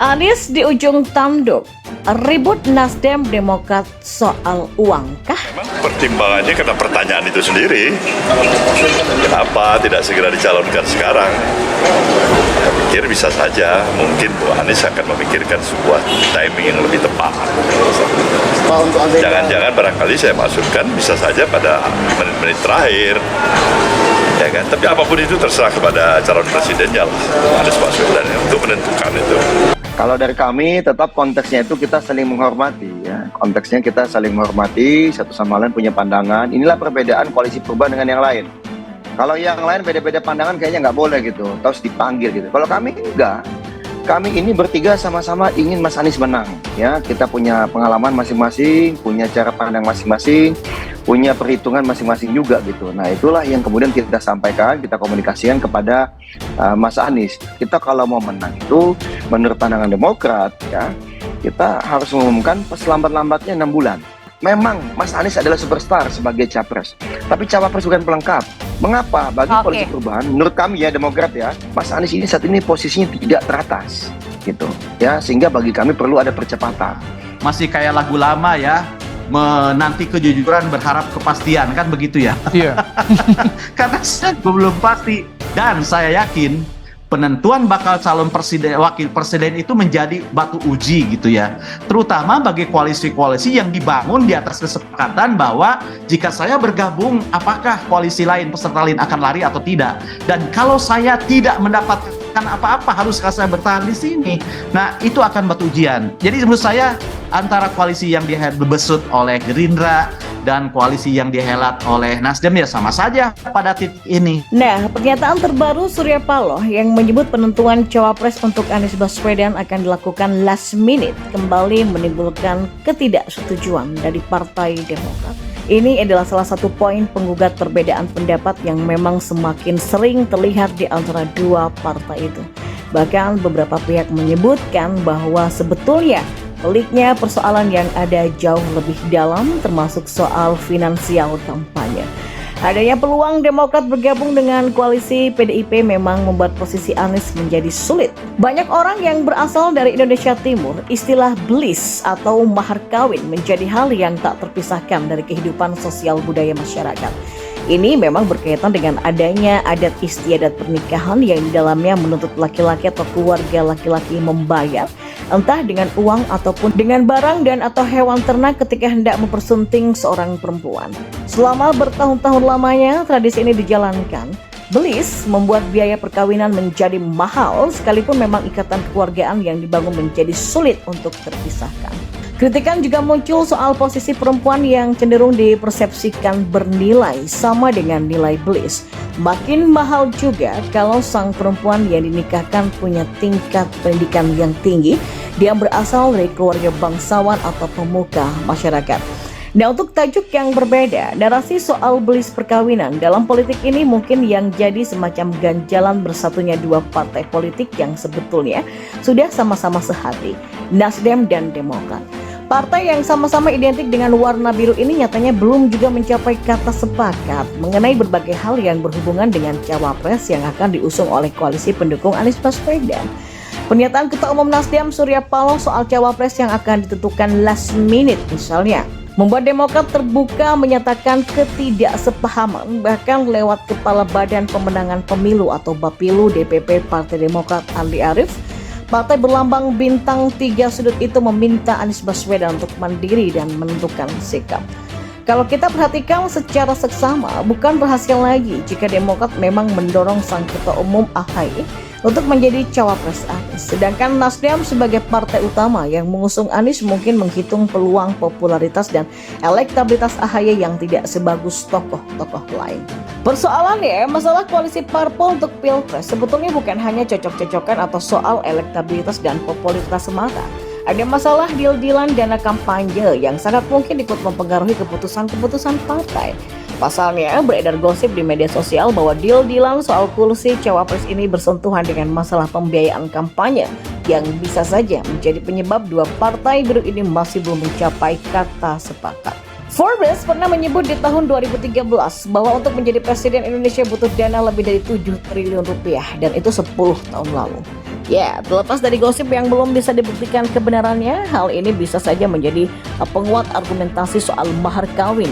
Anies di ujung tanduk, ribut Nasdem Demokrat soal uang kah? Memang pertimbangannya karena pertanyaan itu sendiri. Kenapa tidak segera dicalonkan sekarang? Saya pikir bisa saja, mungkin Bu Anies akan memikirkan sebuah timing yang lebih tepat. Jangan-jangan barangkali saya masukkan bisa saja pada menit-menit terakhir. Ya kan? Tapi apapun itu terserah kepada calon presidennya lah, Anies Baswedan untuk menentukan itu. Kalau dari kami tetap konteksnya itu kita saling menghormati ya. Konteksnya kita saling menghormati, satu sama lain punya pandangan. Inilah perbedaan koalisi perubahan dengan yang lain. Kalau yang lain beda-beda pandangan kayaknya nggak boleh gitu, terus dipanggil gitu. Kalau kami enggak. Kami ini bertiga sama-sama ingin Mas Anies menang ya. Kita punya pengalaman masing-masing, punya cara pandang masing-masing, punya perhitungan masing-masing juga gitu. Nah, itulah yang kemudian kita sampaikan, kita komunikasikan kepada Mas Anies. Kita kalau mau menang itu menurut pandangan Demokrat ya, kita harus mengumumkan selambat-lambatnya 6 bulan. Memang Mas Anies adalah superstar sebagai capres, tapi cawapres bukan pelengkap. Mengapa? Bagi koalisi perubahan, menurut kami ya Demokrat ya, Mas Anies ini saat ini posisinya tidak teratas, gitu ya, sehingga bagi kami perlu ada percepatan. Masih kayak lagu lama ya, menanti kejujuran berharap kepastian, kan begitu ya? Iya. Karena belum pasti, dan saya yakin penentuan bakal calon presiden, wakil presiden itu menjadi batu uji gitu ya, terutama bagi koalisi-koalisi yang dibangun di atas kesepakatan bahwa jika saya bergabung, apakah koalisi lain, peserta lain akan lari atau tidak, dan kalau saya tidak mendapatkan apa-apa, haruskah saya bertahan di sini? Nah, itu akan batu ujian. Jadi menurut saya antara koalisi yang dibesut oleh Gerindra dan koalisi yang dihelat oleh Nasdem ya sama saja pada titik ini. Nah, pernyataan terbaru Surya Paloh yang menyebut penentuan cawapres untuk Anies Baswedan akan dilakukan last minute kembali menimbulkan ketidaksetujuan dari Partai Demokrat. Ini adalah salah satu poin penggugat perbedaan pendapat yang memang semakin sering terlihat di antara dua partai itu. Bahkan beberapa pihak menyebutkan bahwa sebetulnya peliknya persoalan yang ada jauh lebih dalam, termasuk soal finansial kampanye. Adanya peluang Demokrat bergabung dengan koalisi PDIP memang membuat posisi Anies menjadi sulit. Banyak orang yang berasal dari Indonesia Timur, istilah blis atau mahar kawin menjadi hal yang tak terpisahkan dari kehidupan sosial budaya masyarakat. Ini memang berkaitan dengan adanya adat istiadat pernikahan yang di dalamnya menuntut laki-laki atau keluarga laki-laki membayar entah dengan uang ataupun dengan barang dan atau hewan ternak ketika hendak mempersunting seorang perempuan. Selama bertahun-tahun lamanya tradisi ini dijalankan, belis membuat biaya perkawinan menjadi mahal sekalipun memang ikatan kekeluargaan yang dibangun menjadi sulit untuk terpisahkan. Kritikan juga muncul soal posisi perempuan yang cenderung dipersepsikan bernilai sama dengan nilai belis. Makin mahal juga kalau sang perempuan yang dinikahkan punya tingkat pendidikan yang tinggi, dia berasal dari keluarga bangsawan atau pemuka masyarakat. Nah, untuk tajuk yang berbeda, narasi soal belis perkawinan dalam politik ini mungkin yang jadi semacam ganjalan bersatunya dua partai politik yang sebetulnya sudah sama-sama sehati, Nasdem dan Demokrat. Partai yang sama-sama identik dengan warna biru ini nyatanya belum juga mencapai kata sepakat mengenai berbagai hal yang berhubungan dengan cawapres yang akan diusung oleh koalisi pendukung Anies Baswedan. Pernyataan Ketua Umum Nasdem Surya Paloh soal cawapres yang akan ditentukan last minute misalnya membuat Demokrat terbuka menyatakan ketidaksepahaman bahkan lewat Kepala Badan Pemenangan Pemilu atau Bapilu DPP Partai Demokrat Andi Arief. Partai berlambang bintang 3 sudut itu meminta Anies Baswedan untuk mandiri dan menentukan sikap. Kalau kita perhatikan secara seksama, bukan rahasia lagi jika Demokrat memang mendorong sang Ketua Umum AHY untuk menjadi cawapres Anies. Sedangkan Nasdem sebagai partai utama yang mengusung Anies mungkin menghitung peluang popularitas dan elektabilitas AHY yang tidak sebagus tokoh-tokoh lain. Persoalannya, masalah koalisi parpol untuk Pilpres sebetulnya bukan hanya cocok-cocokan atau soal elektabilitas dan popularitas semata. Ada masalah deal-dealan dana kampanye yang sangat mungkin ikut mempengaruhi keputusan-keputusan partai. Pasalnya, beredar gosip di media sosial bahwa deal-dealan soal kursi cawapres ini bersentuhan dengan masalah pembiayaan kampanye yang bisa saja menjadi penyebab dua partai biru ini masih belum mencapai kata sepakat. Forbes pernah menyebut di tahun 2013 bahwa untuk menjadi presiden Indonesia butuh dana lebih dari 7 triliun rupiah dan itu 10 tahun lalu. Ya, terlepas dari gosip yang belum bisa dibuktikan kebenarannya, hal ini bisa saja menjadi penguat argumentasi soal mahar kawin